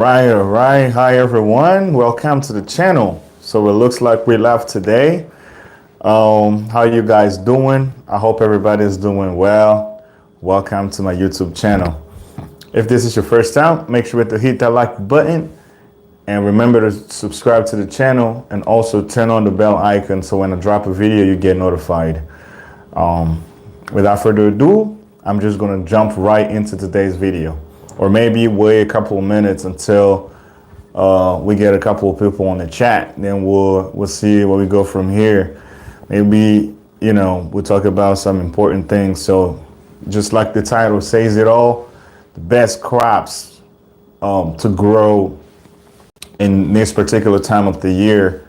All right. Hi, everyone. Welcome to the channel. So it looks like we left today. How you guys doing? I hope everybody's doing well. Welcome to my YouTube channel. If this is your first time, make sure to hit that like button and remember to subscribe to the channel and also turn on the bell icon so when I drop a video, you get notified. Without further ado, I'm just going to jump right into today's video. Or maybe wait a couple of minutes until we get a couple of people on the chat. Then we'll see where we go from here. Maybe, we'll talk about some important things. So just like the title says it all, the best crops to grow in this particular time of the year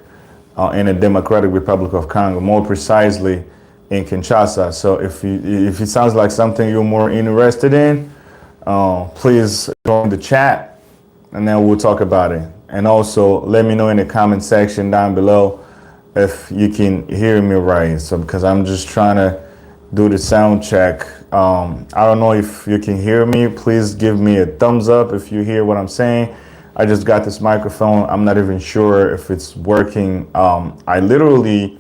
in the Democratic Republic of Congo, more precisely in Kinshasa. So if it sounds like something you're more interested in, please join the chat and then we'll talk about it. And also let me know in the comment section down below if you can hear me right. So because I'm just trying to do the sound check. I don't know if you can hear me. Please give me a thumbs up if you hear what I'm saying. I just got this microphone. I'm not even sure if it's working. I literally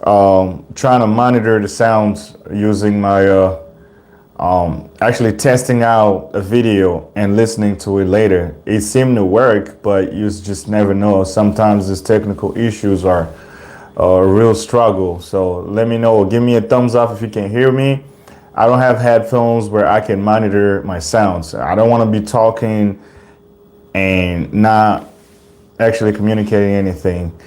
trying to monitor the sounds using my actually testing out a video and listening to it later. It seemed to work, but you just never know. Sometimes these technical issues are a real struggle. So let me know. Give me a thumbs up if you can hear me. I don't have headphones where I can monitor my sounds. I don't want to be talking and not actually communicating anything.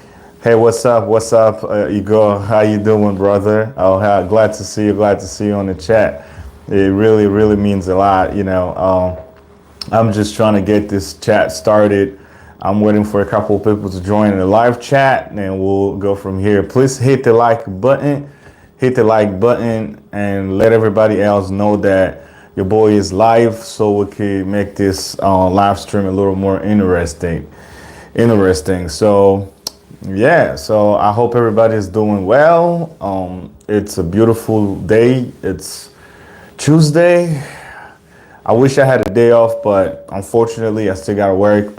Hey, what's up? What's up, Igor? How you doing, brother? Oh, glad to see you. Glad to see you on the chat. It really, really means a lot. I'm just trying to get this chat started. I'm waiting for a couple of people to join the live chat and we'll go from here. Please hit the like button. Hit the like button and let everybody else know that your boy is live so we can make this live stream a little more interesting. So, yeah, so I hope everybody's doing well. It's a beautiful day. It's Tuesday. I wish I had a day off, but unfortunately I still gotta work.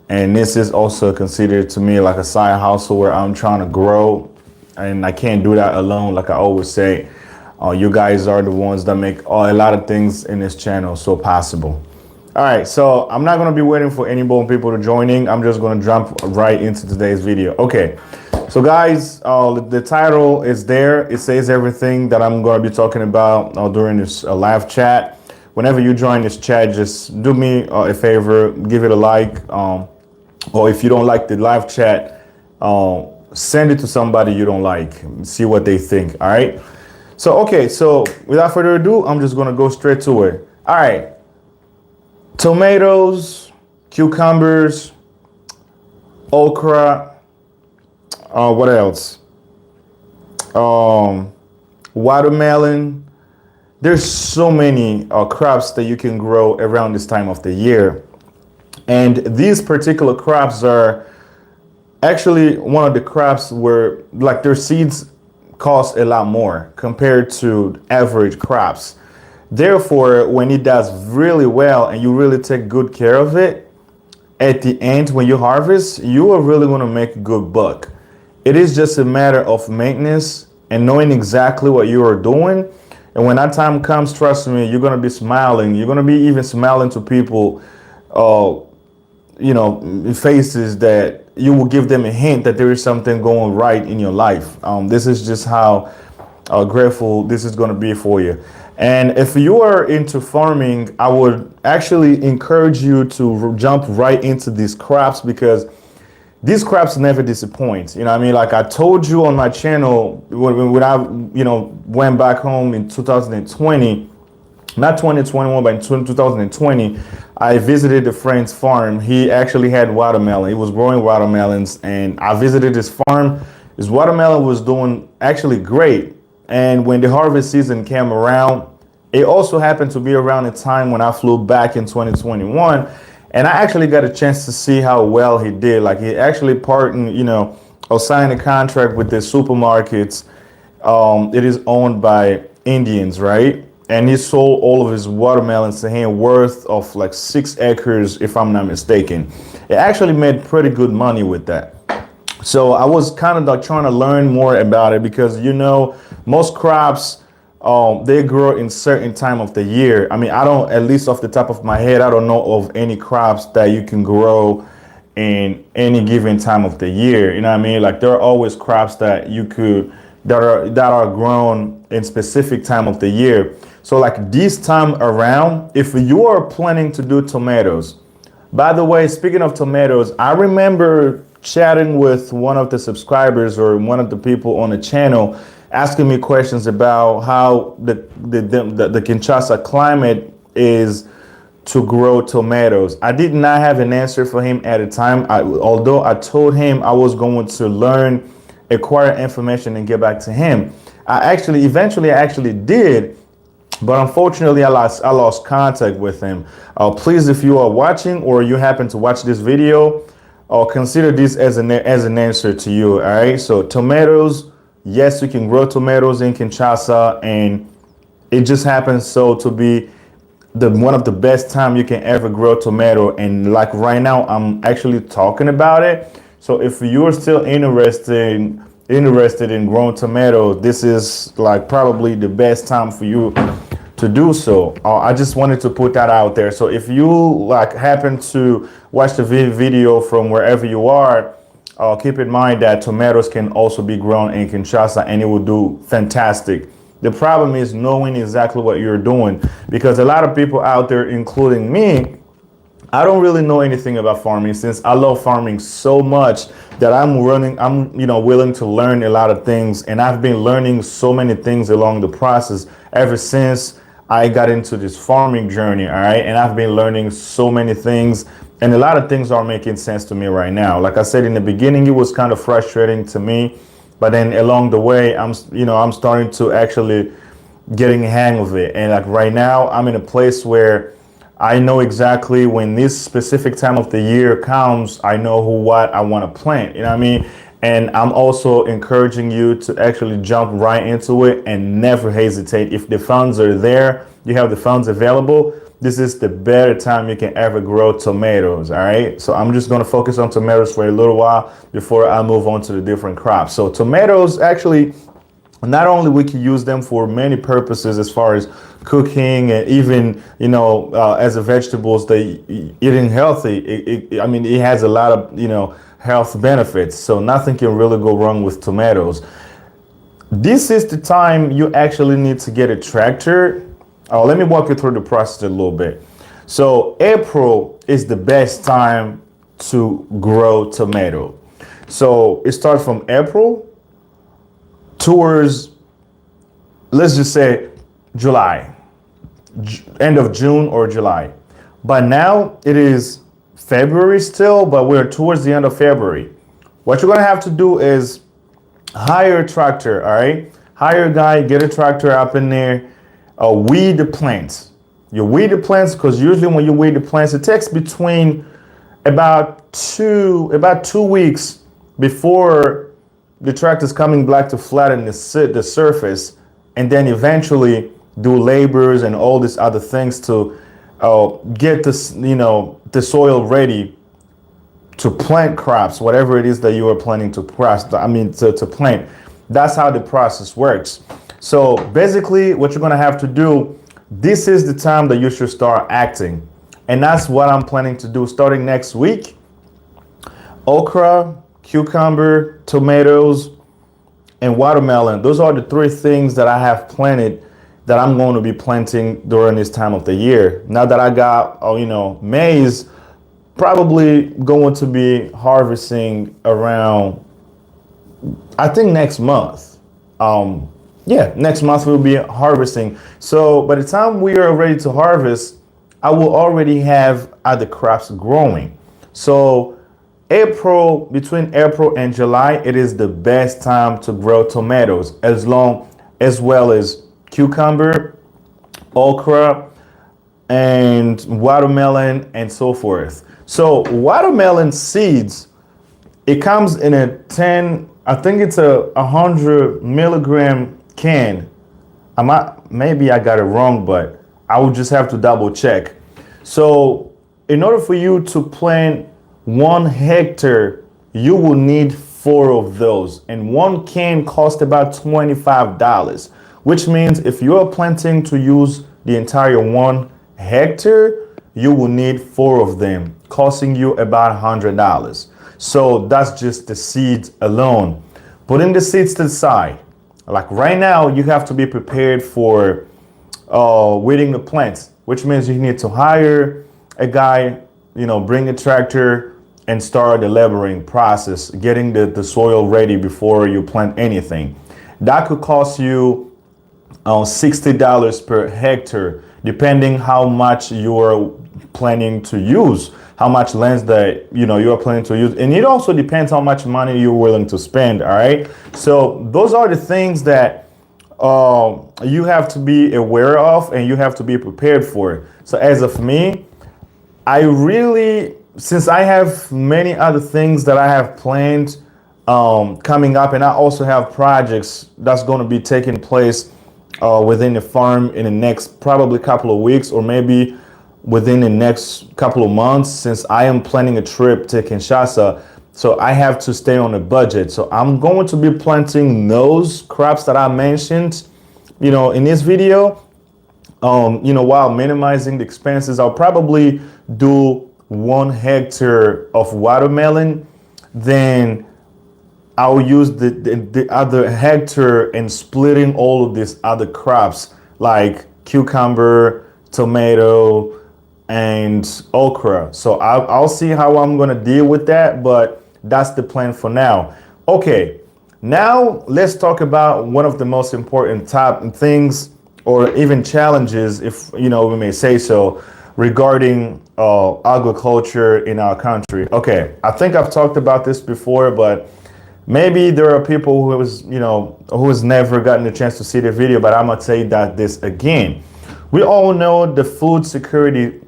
And this is also considered to me like a side hustle where I'm trying to grow, and I can't do that alone. Like I always say, you guys are the ones that make a lot of things in this channel so possible. All right, so I'm not gonna be waiting for any more people to joining. I'm just gonna jump right into today's video. Okay. So guys, the title is there. It says everything that I'm going to be talking about during this live chat. Whenever you join this chat, just do me a favor, give it a like. Or if you don't like the live chat, send it to somebody you don't like. See what they think. All right. So, okay. So without further ado, I'm just going to go straight to it. All right. Tomatoes, cucumbers, okra. What else? Watermelon. There's so many crops that you can grow around this time of the year. And these particular crops are actually one of the crops where like their seeds cost a lot more compared to average crops. Therefore, when it does really well and you really take good care of it, at the end when you harvest, you are really going to make a good buck. It is just a matter of maintenance and knowing exactly what you are doing. And when that time comes, trust me, you're going to be smiling. You're going to be even smiling to people, faces that you will give them a hint that there is something going right in your life. This is just how grateful this is going to be for you. And if you are into farming, I would actually encourage you to jump right into these crops because these crops never disappoint. You know what I mean? Like I told you on my channel, when I, went back home in 2020, not 2021, but in 2020, I visited a friend's farm. He actually had watermelon. He was growing watermelons and I visited his farm. His watermelon was doing actually great. And when the harvest season came around, it also happened to be around the time when I flew back in 2021. And I actually got a chance to see how well he did. Like he actually or signed a contract with the supermarkets. It is owned by Indians, right? and he sold all of his watermelons to him worth of like 6 acres, if I'm not mistaken. It actually made pretty good money with that. So I was kind of like trying to learn more about it because most crops they grow in certain time of the year. I mean, I don't, at least off the top of my head, I don't know of any crops that you can grow in any given time of the year. You know what I mean? Like there are always crops that you could that are grown in specific time of the year. So like this time around, if you are planning to do tomatoes, by the way, speaking of tomatoes, I remember chatting with one of the subscribers or one of the people on the channel asking me questions about how the Kinshasa climate is to grow tomatoes. I did not have an answer for him at the time. Although I told him I was going to learn, acquire information, and get back to him. Eventually I actually did, but unfortunately I lost contact with him. Please, if you are watching or you happen to watch this video, consider this as an answer to you. All right. So tomatoes, yes, you can grow tomatoes in Kinshasa, and it just happens so to be one of the best time you can ever grow tomato. And like right now, I'm actually talking about it. So if you're still interested in growing tomato, this is like probably the best time for you to do so. I just wanted to put that out there. So if you like happen to watch the video from wherever you are, keep in mind that tomatoes can also be grown in Kinshasa and it will do fantastic. The problem is knowing exactly what you're doing, because a lot of people out there, including me, I don't really know anything about farming, since I love farming so much that I'm willing to learn a lot of things. And I've been learning so many things along the process ever since I got into this farming journey. All right. And I've been learning so many things, and a lot of things are making sense to me right now. Like I said in the beginning, it was kind of frustrating to me, but then along the way, I'm starting to actually getting a hang of it. And like right now, I'm in a place where I know exactly when this specific time of the year comes, I know what I want to plant. You know what I mean? And I'm also encouraging you to actually jump right into it and never hesitate. If the funds are there, you have the funds available, this is the better time you can ever grow tomatoes. All right. So I'm just going to focus on tomatoes for a little while before I move on to the different crops. So tomatoes, actually, not only we can use them for many purposes as far as cooking, and even as a vegetables, they eating healthy. It has a lot of health benefits. So nothing can really go wrong with tomatoes. This is the time you actually need to get a tractor. Let me walk you through the process a little bit. So April is the best time to grow tomato. So it starts from April towards, let's just say, July, end of June or July. But now it is February still, but we're towards the end of February. What you're gonna have to do is hire a tractor. All right, hire a guy, get a tractor up in there, weed the plants. You weed the plants, because usually when you weed the plants, it takes between about two weeks before the tractor's coming back to flatten the surface, and then eventually do labors and all these other things to get this, the soil ready to plant crops, whatever it is that you are planning to plant. That's how the process works. So basically what you're going to have to do, this is the time that you should start acting. And that's what I'm planning to do starting next week. Okra, cucumber, tomatoes, and watermelon. Those are the 3 things that I have planted that I'm going to be planting during this time of the year. Now that I got, maize, probably going to be harvesting around, I think next month. Next month we'll be harvesting. So by the time we are ready to harvest, I will already have other crops growing. So between April and July, it is the best time to grow tomatoes, as well as cucumber, okra, and watermelon, and so forth. So watermelon seeds, it comes in a 100 milligram can. Maybe I got it wrong, but I would just have to double check. So in order for you to plant 1 hectare, you will need 4 of those, and one can cost about $25, which means if you are planting to use the entire 1 hectare, you will need 4 of them, costing you about $100. So that's just the seeds alone. Putting the seeds to the side, like right now, you have to be prepared for weeding the plants, which means you need to hire a guy, bring a tractor and start the laboring process, getting the soil ready before you plant anything. That could cost you $60 per hectare, depending how much you are planning to use, how much land that you are planning to use, and it also depends how much money you're willing to spend. All right, so those are the things that you have to be aware of and you have to be prepared for. So as of me, since I have many other things that I have planned coming up, and I also have projects that's going to be taking place within the farm in the next probably couple of weeks, or maybe within the next couple of months, since I am planning a trip to Kinshasa. So I have to stay on a budget. So I'm going to be planting those crops that I mentioned, in this video. While minimizing the expenses, I'll probably do 1 hectare of watermelon. Then I'll use the other hectare and splitting all of these other crops like cucumber, tomato, and okra. So I'll see how I'm going to deal with that, but that's the plan for now. Okay, now let's talk about one of the most important top things, or even challenges, if we may say so, regarding agriculture in our country. Okay, I think I've talked about this before, but maybe there are people who has never gotten a chance to see the video, but I'm gonna say that this again. We all know the food security,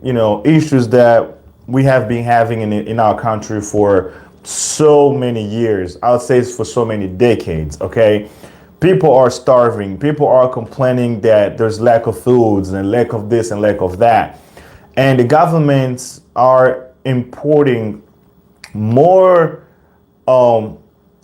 issues that we have been having in our country for so many years. I would say it's for so many decades. Okay, people are starving. People are complaining that there's lack of foods and lack of this and lack of that, and the governments are importing more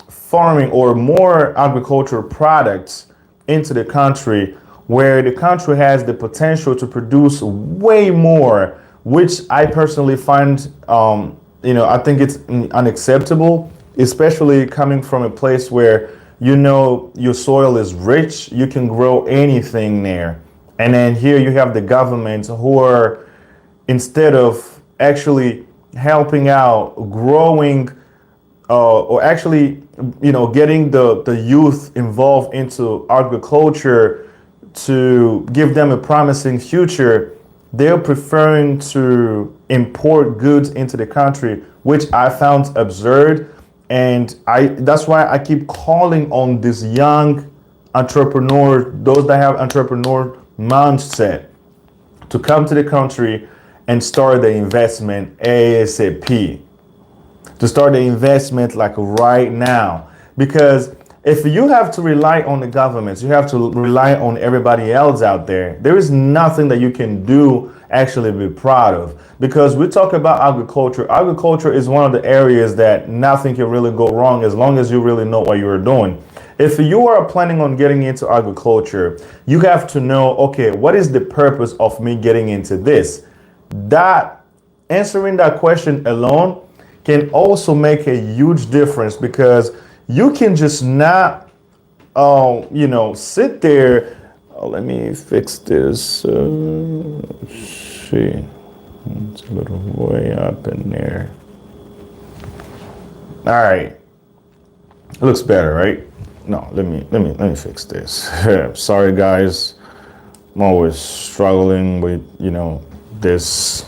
farming or more agricultural products into the country, where the country has the potential to produce way more, which I personally find, I think it's unacceptable, especially coming from a place where your soil is rich, you can grow anything there. And then here you have the government who are, instead of actually helping out growing or actually getting the youth involved into agriculture to give them a promising future, they're preferring to import goods into the country, which I found absurd. And that's why I keep calling on this young entrepreneur, those that have entrepreneur mindset, to come to the country and start the investment ASAP. To start the investment like right now. Because if you have to rely on the governments, you have to rely on everybody else out there, there is nothing that you can do actually be proud of. Because we talk about agriculture. Agriculture is one of the areas that nothing can really go wrong as long as you really know what you're doing. If you are planning on getting into agriculture, you have to know, okay, what is the purpose of me getting into this? That answering that question alone can also make a huge difference, because you can just not, sit there. Let me fix this. See, it's a little way up in there. All right, it looks better, right? No, let me fix this. Sorry, guys. I'm always struggling with this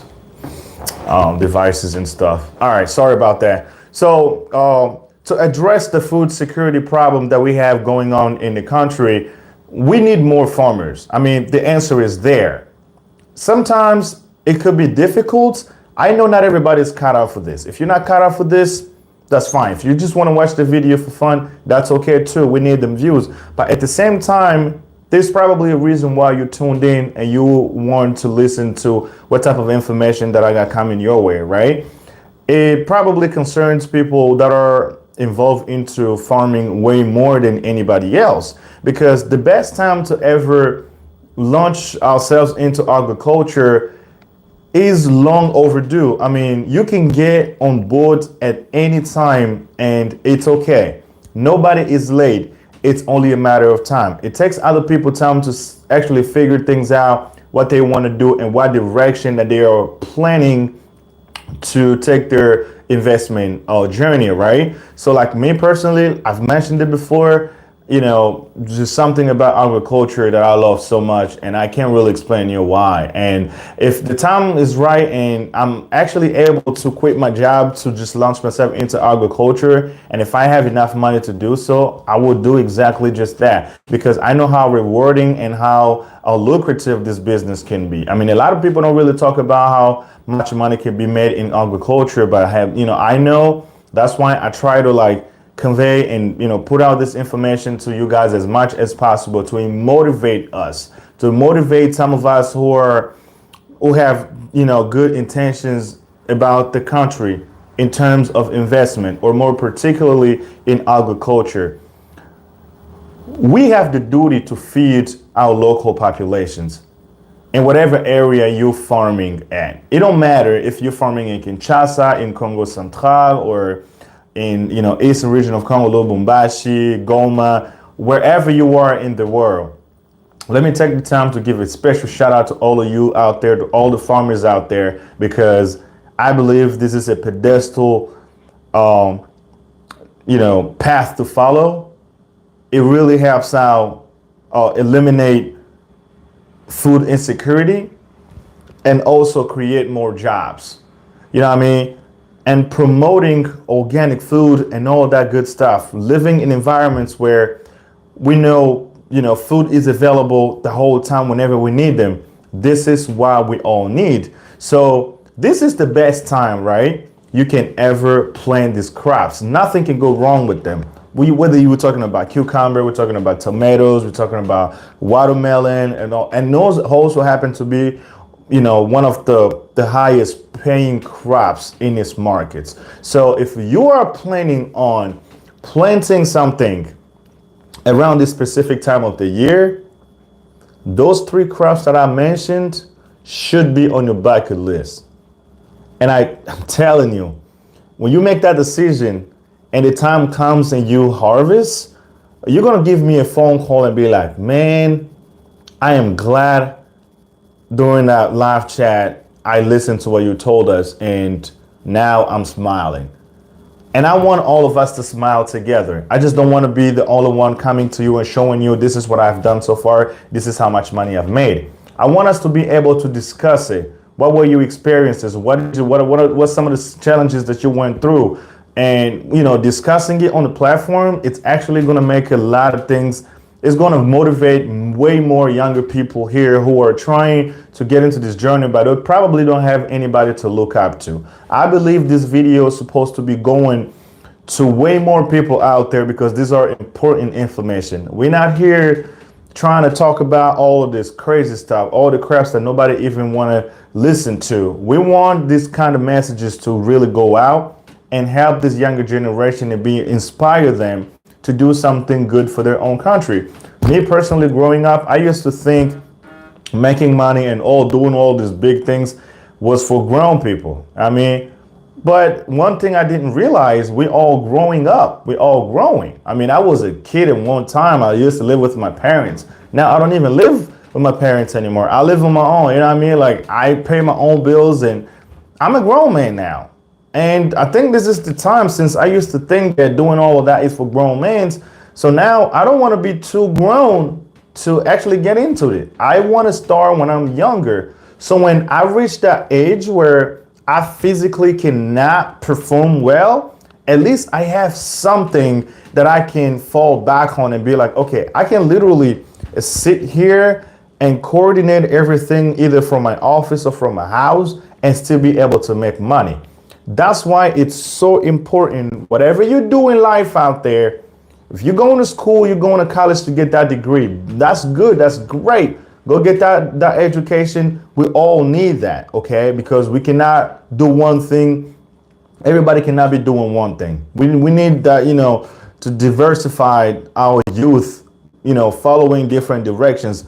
devices and stuff. All right, sorry about that. So to address the food security problem that we have going on in the country, we need more farmers. I mean, the answer is there. Sometimes it could be difficult. I know not everybody's cut out for this. If you're not cut out for this, that's fine. If you just want to watch the video for fun, that's okay too. We need them views. But at the same time, there's probably a reason why you tuned in and you want to listen to what type of information that I got coming your way, right? It probably concerns people that are involved into farming way more than anybody else, because the best time to ever launch ourselves into agriculture is long overdue. I mean, you can get on board at any time and it's okay. Nobody is late. It's only a matter of time. It takes other people time to actually figure things out, what they want to do and what direction that they are planning to take their investment journey, right? So like me personally, I've mentioned it before, just something about agriculture that I love so much, and I can't really explain you why. And if the time is right and I'm actually able to quit my job to just launch myself into agriculture, and if I have enough money to do so, I will do exactly just that, because I know how rewarding and how lucrative this business can be. I mean, a lot of people don't really talk about how much money can be made in agriculture, but I know. That's why I try to convey and put out this information to you guys as much as possible to motivate us, to motivate some of us who have good intentions about the country in terms of investment, or more particularly in agriculture. We have the duty to feed our local populations in whatever area you're farming at. It don't matter if you're farming in Kinshasa, in Congo Central, or in eastern region of Congo, Lubumbashi, Goma, wherever you are in the world. Let me take the time to give a special shout out to all of you out there, to all the farmers out there, because I believe this is a pedestal path to follow. It really helps out eliminate food insecurity and also create more jobs. You know what I mean? And promoting organic food and all that good stuff, living in environments where we know, food is available the whole time whenever we need them. This is what we all need. So this is the best time, right? You can ever plant these crops. Nothing can go wrong with them. Whether you were talking about cucumber, we're talking about tomatoes, we're talking about watermelon and all, and those also happen to be one of the highest paying crops in its markets. So if you are planning on planting something around this specific time of the year, those 3 crops that I mentioned should be on your bucket list. And I'm telling you, when you make that decision and the time comes and you harvest, you're going to give me a phone call and be like, man, I am glad during that live chat, I listened to what you told us, and now I'm smiling. And I want all of us to smile together. I just don't want to be the only one coming to you and showing you this is what I've done so far. This is how much money I've made. I want us to be able to discuss it. What were your experiences? What some of the challenges that you went through? And discussing it on the platform, it's actually going to make a lot of things. It's going to motivate way more younger people here who are trying to get into this journey, but they probably don't have anybody to look up to. I believe this video is supposed to be going to way more people out there, because these are important information. We're not here trying to talk about all of this crazy stuff, all the craps that nobody even want to listen to. We want these kind of messages to really go out and help this younger generation and inspire them to do something good for their own country. Me personally, growing up, I used to think making money and doing all these big things was for grown people. But one thing I didn't realize, we all growing up, we all growing. I was a kid at one time. I used to live with my parents. Now I don't even live with my parents anymore. I live on my own, I pay my own bills, and I'm a grown man now. And I think this is the time, since I used to think that doing all of that is for grown men. So now I don't want to be too grown to actually get into it. I want to start when I'm younger. So when I reach that age where I physically cannot perform well, at least I have something that I can fall back on and be like, okay, I can literally sit here and coordinate everything either from my office or from my house and still be able to make money. That's why it's so important, whatever you do in life out there, If you're going to school, you're going to college to get that degree. That's good. That's great. Go get that education. We all need that, okay? Because we cannot do one thing. Everybody cannot be doing one thing. We need that, to diversify our youth, following different directions.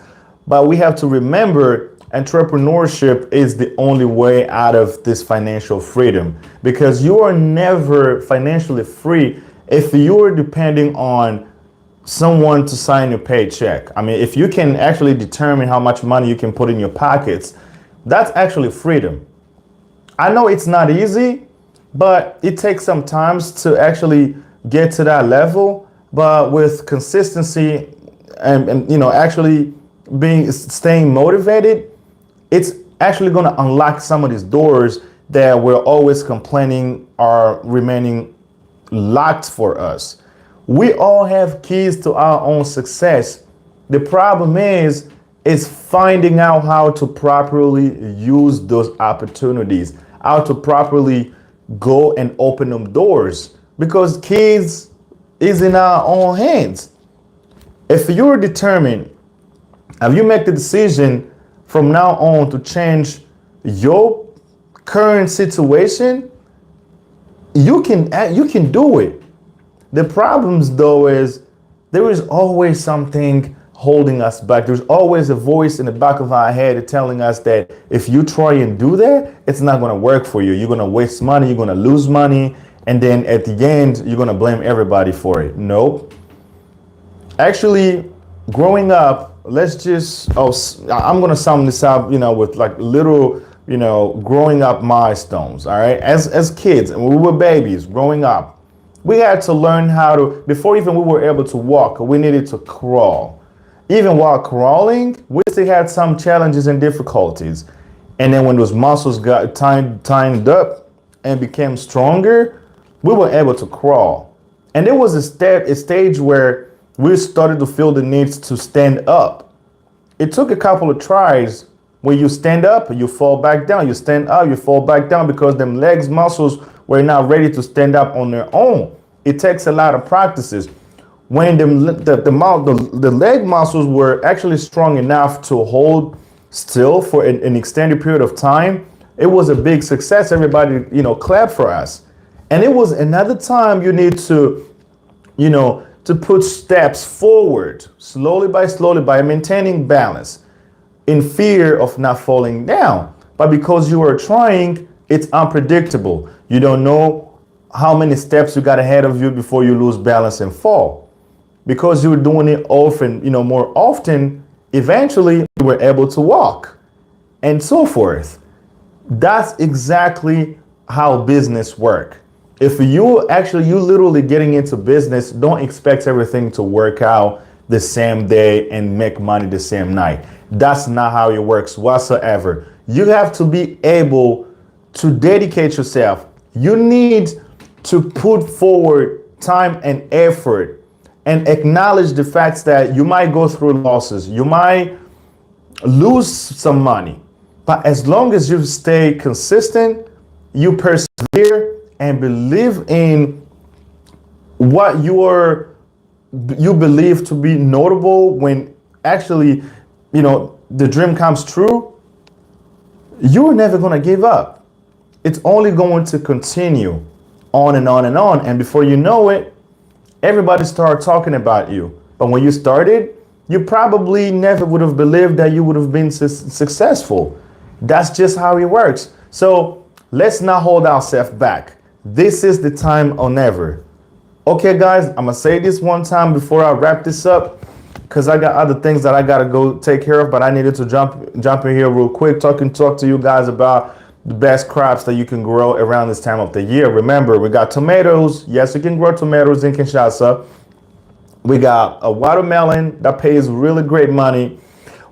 But we have to remember entrepreneurship is the only way out of this financial freedom, because you are never financially free if you're depending on someone to sign your paycheck. I mean, if you can actually determine how much money you can put in your pockets, that's actually freedom. I know it's not easy, but it takes some time to actually get to that level. But with consistency and actually staying motivated, it's actually going to unlock some of these doors that we're always complaining are remaining locked for us. We all have keys to our own success. The problem is finding out how to properly use those opportunities, how to properly go and open them doors, because keys is in our own hands. If you're determined, if you make the decision from now on to change your current situation, you can do it. The problems though is there is always something holding us back. There's always a voice in the back of our head telling us that if you try and do that, it's not going to work for you. You're going to waste money, you're going to lose money, and then at the end, you're going to blame everybody for it. Nope. Actually, growing up, I'm going to sum this up, with like little, growing up milestones. All right. As kids, and we were babies growing up, we had to learn how to, before even we were able to walk, we needed to crawl. Even while crawling, we still had some challenges and difficulties. And then when those muscles got tightened up and became stronger, we were able to crawl. And there was a stage where we started to feel the need to stand up. It took a couple of tries. When you stand up, you fall back down. You stand up, you fall back down, because them legs muscles were not ready to stand up on their own. It takes a lot of practices. When the leg muscles were actually strong enough to hold still for an extended period of time, it was a big success. Everybody, clapped for us. And it was another time you need to put steps forward, slowly by maintaining balance, in fear of not falling down. But because you are trying, it's unpredictable. You don't know how many steps you got ahead of you before you lose balance and fall. Because you're doing it often, more often, eventually you were able to walk, and so forth. That's exactly how business works. If you literally getting into business, don't expect everything to work out the same day and make money the same night. That's not how it works whatsoever. You have to be able to dedicate yourself. You need to put forward time and effort and acknowledge the facts that you might go through losses. You might lose some money. But as long as you stay consistent, you persevere, and believe in what you believe to be notable, when actually, the dream comes true, you're never going to give up. It's only going to continue on and on and on. And before you know it, everybody started talking about you. But when you started, you probably never would have believed that you would have been successful. That's just how it works. So let's not hold ourselves back. This is the time or never. Okay, guys, I'm going to say this one time before I wrap this up, because I got other things that I got to go take care of, but I needed to jump in here real quick, talk to you guys about the best crops that you can grow around this time of the year. Remember, we got tomatoes. Yes, you can grow tomatoes in Kinshasa. We got a watermelon that pays really great money.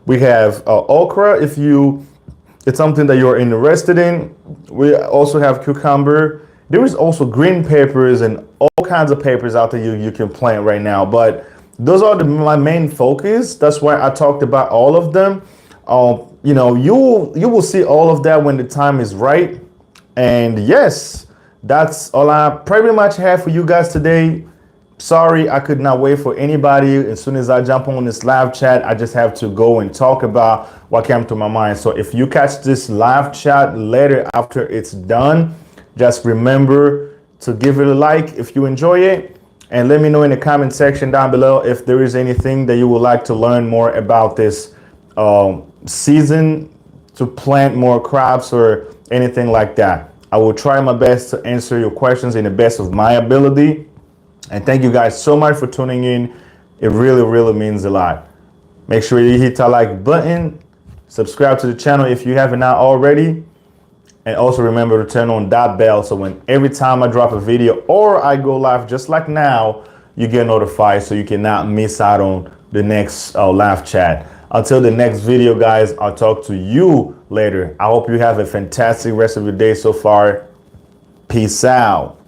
We have okra it's something that you're interested in. We also have cucumber. There is also green peppers and all kinds of peppers out there you can plant right now. But those are my main focus. That's why I talked about all of them. You will see all of that when the time is right. And yes, that's all I pretty much have for you guys today. Sorry, I could not wait for anybody. As soon as I jump on this live chat, I just have to go and talk about what came to my mind. So if you catch this live chat later after it's done, just remember to give it a like if you enjoy it. And let me know in the comment section down below if there is anything that you would like to learn more about this season to plant more crops or anything like that. I will try my best to answer your questions in the best of my ability. And thank you guys so much for tuning in. It really, really means a lot. Make sure you hit that like button, subscribe to the channel if you haven't not already, and also remember to turn on that bell so when every time I drop a video or I go live just like now, you get notified so you cannot miss out on the next live chat. Until the next video, guys, I'll talk to you later. I hope you have a fantastic rest of your day so far. Peace out.